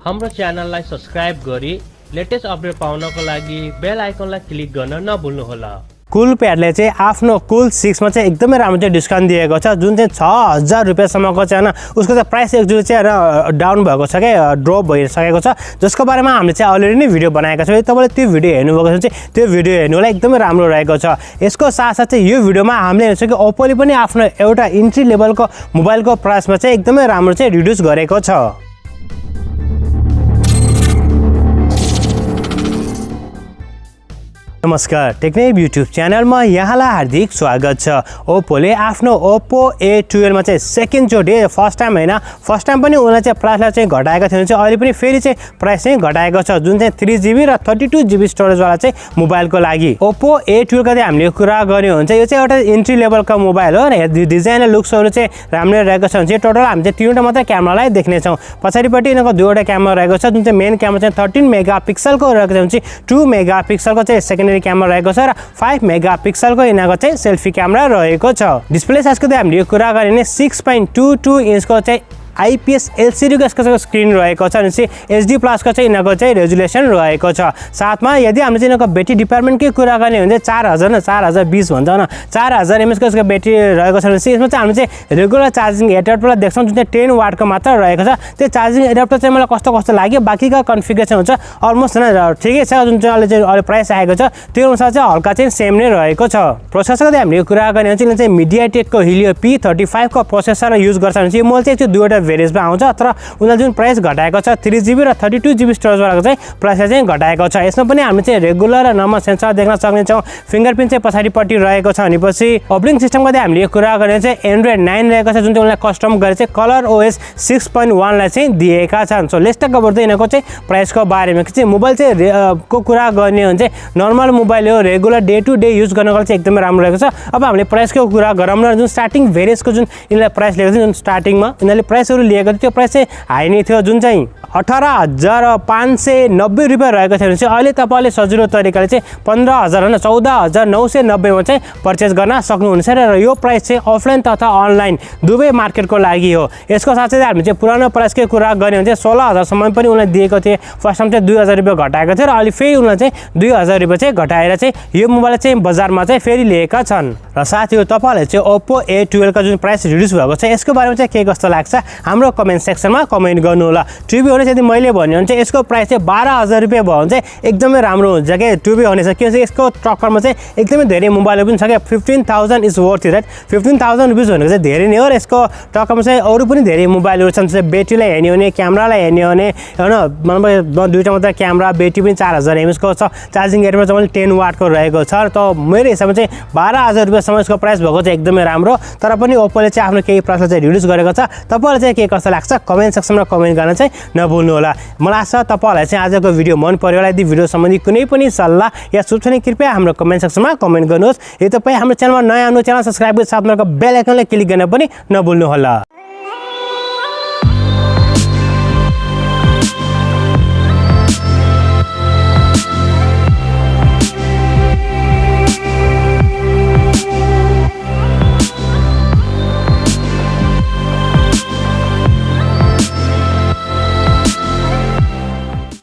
हाम्रो च्यानललाई सब्स्क्राइब गरी लेटेस्ट अपडेट पाउनको लागि बेल आइकनलाई क्लिक गर्न नभुल्नुहोला। कुल प्याडले चाहिँ आफ्नो कुल 6 मा चाहिँ एकदमै राम्रो चाहिँ डिस्काउन्ट दिएको छ, जुन चाहिँ 6000 रुपैयाँ सम्मको चाहिँ हैन उसको चाहिँ प्राइस एकचोटि चाहिँ डाउन भएको छ के ड्रप भइसकेको छ, जसको बारेमा हामीले चाहिँ अलरेडी नै भिडियो बनाएका छौँ। तपाईले त्यो भिडियो हेर्नुभएको छ चाहिँ त्यो भिडियो हेर्नुलाई एकदमै राम्रो रहेको छ। यसको साथसाथ चाहिँ यो भिडियोमा हामीले हेर्छ कि ओप्पोले पनि आफ्नो एउटा इन्ट्री लेभलको मोबाइलको प्राइसमा चाहिँ एकदमै राम्रो चाहिँ रिड्युस गरेको छ। नमस्कार, टेक्नेप युट्युब च्यानलमा यहाँलाई हार्दिक स्वागत छ। ओप्पोले आफ्नो ओप्पो A12 मा चाहिँ सेकेन्ड चोटि फर्स्ट टाइम हैन, फर्स्ट टाइम पनि उनीले चाहिँ प्राइसलाई चाहिँ घटाएको थियो चाहिँ अहिले पनि फेरि चाहिँ प्राइस चाहिँ घटाएको छ, जुन चाहिँ 3GB र 32GB स्टोरेज वाला चाहिँ मोबाइलको लागि। ओप्पो A12 का चाहिँ हामीले कुरा गर्यो भने चाहिँ यो चाहिँ एउटा इन्ट्री लेभलको मोबाइल हो र डिजाइन र लुक्सहरु चाहिँ राम्रै रहेको छ। भने टोटल हामी चाहिँ तीनवटा मात्र क्यामेरालाई देख्ने छौं। पछाडिपट्टि यिनको दुईवटा क्यामेरा रहेको छ, जुन चाहिँ मेन क्यामेरा चाहिँ 13 मेगापिक्सलको रहेको छ, चाहिँ 2 मेगापिक्सलको चाहिँ सेकेन्डरी क्यामेरा रहेको छ र 5 मेगापिक्सलको यिनीको चाहिँ सेल्फी क्यामेरा रहेको छ। डिस्प्ले साइजको चाहिँ हामीले कुरा गरे भने 6.22 इन्चको चाहिँ IPS LCD को यसको स्क्रिन रहेको छ, अनि HD प्लस को चाहिँ यिनीको चाहिँ रेजुलेसन रहेको छ। साथमा यदि हामीले चाहिँ यिनीको ब्याट्री डिपार्टमेन्टकै कुरा गर्ने भने चाहिँ 4000 न 4020 भन्छ न 4000 mAh को यसको ब्याट्री रहेको छ। यसमा चाहिँ हामीले चाहिँ रेगुलर चार्जिङ एडाप्टर देख्छौँ, जुन चाहिँ 10 वाटको मात्र रहेको छ। त्यो चार्जिङ एडाप्टर चाहिँ मलाई कस्तो कस्तो लाग्यो, बाकीका कन्फिगरेसन हुन्छ अलमोस्ट हैन ठिकै छ, जुन चाहिँ अहिले प्राइस आएको छ त्यो अनुसार चाहिँ हल्का चाहिँ सेम नै रहेको छ। प्रोसेसरको चाहिँ हामीले कुरा गर्ने भने चाहिँ मिडियाटेकको Helio P35 को प्रोसेसर युज गर्छ भने चाहिँ मोल चाहिँ दुईवटा भेरिएन्टमा आउँछ, तर उनीले जुन प्राइस घटाएको छ 3GB र 32GB स्टोरेज वालाको चाहिँ प्राइस चाहिँ घटाएको छ। यसमा पनि हामीले चाहिँ रेगुलर र नम्बर सेन्सर देख्न सक्नेछौँ। फिंगरप्रिन्ट चाहिँ पछाडिपट्टि रहेको छ। भनेपछि अपरेटिङ सिस्टमको चाहिँ हामीले कुरा गर्ने चाहिँ एन्ड्रोइड 9 रहेको छ, जुन चाहिँ उनीले कस्टम गरे चाहिँ कलर OS 6.1 लाई चाहिँ दिएका छन्। सो लेट्स टक अबाउट यिनीको चाहिँ प्राइसको बारेमा चाहिँ मोबाइल चाहिँ को कुरा गर्ने हो भने चाहिँ नर्मल मोबाइल हो, regular day to day use गर्नको लागि चाहिँ एकदमै राम्रो रहेको छ। अब हामीले प्राइसको कुरा गरौँ न। जुन स्टार्टिङ भेरिएन्टको जुन यिनीले प्राइस लिएको थियो, जुन स्टार्टिङमा यिनीले प्राइसहरु लिएको थियो त्यो प्राइस चाहिँ हाई नै थियो, जुन चाहिँ 18590 रुपैयाँ रहेको थियो भने चाहिँ अहिले तपाईले सजिलो तरिकाले चाहिँ 15000 हैन 14990 मा चाहिँ पर्चेज गर्न सक्नुहुन्छ र यो प्राइस चाहिँ अफलाइन तथा अनलाइन दुवै मार्केटको लागि हो। यसको साथै हामी चाहिँ पुरानो प्राइसकै कुरा गर्ने भने चाहिँ 16000 सम्म पनि उनीले दिएको थिए। फर्स्ट टाइम चाहिँ 2000 रुपैयाँ घटाएको थियो र अहिले फेरि उनीले चाहिँ 2000 रुपैयाँ चाहिँ घटाएर चाहिँ यो मोबाइल चाहिँ बजारमा चाहिँ फेरि ल्याएका छन्। र साथीहरु तपाईहरुले चाहिँ Oppo A12 का जुन प्राइस रिड्युस भएको छ यसको बारेमा चाहिँ के कस्तो लाग्छ हाम्रो कमेन्ट सेक्सनमा कमेन्ट गर्नु होला। टु बी अनेस्ट यदि मैले भन्यो भने चाहिँ यसको प्राइस चाहिँ 12000 रुपैयाँ भयो भने चाहिँ एकदमै राम्रो हुन्छ के टु बी अनेस्ट, किनकि यसको टक्करमा चाहिँ एकदमै धेरै मोबाइलहरु पनि छ के 15000 इज वर्थ इट, राइट। 15000 रुपैयाँ भनेको चाहिँ धेरै नै हो र यसको टक्करमा चाहिँ अरु पनि धेरै मोबाइलहरु छन्। जस्तै ब्याट्रीलाई हेर्ने हो भने क्यामेरालाई हेर्ने हो भने हैन मतलब दुईटा मात्र क्यामेरा, ब्याट्री पनि 4000 mAh को छ, चार्जिङ एडमा चाहिँ 10 वाटको रहेको छ। त मेरो हिसाबमा चाहिँ 12000 रुपैयाँ सम्म यसको प्राइस भएको चाहिँ एकदमै राम्रो। तर पनि ओप्पोले चाहिँ आफ्नो केही प्राइसलाई चाहिँ रिड्युस गरेको छ। तपाईहरुलाई चाहिँ के कस्तो लाग्छ कमेन्ट सेक्सनमा कमेन्ट गर्न चाहिँ नभुल्नु होला। मलाई आशा तपाईहरुलाई चाहिँ आजको भिडियो मन पर्यो होला। यदि भिडियो सम्बन्धी कुनै पनि सल्लाह या सुझाव छ भने कृपया हाम्रो कमेन्ट सेक्सनमा कमेन्ट गर्नुहोस्। यदि तपाई हाम्रो च्यानलमा नयाँ हुनुहुन्छ च्यानल सब्स्क्राइब गरी साथमा बेल आइकनलाई क्लिक गर्न पनि नभुल्नु होला।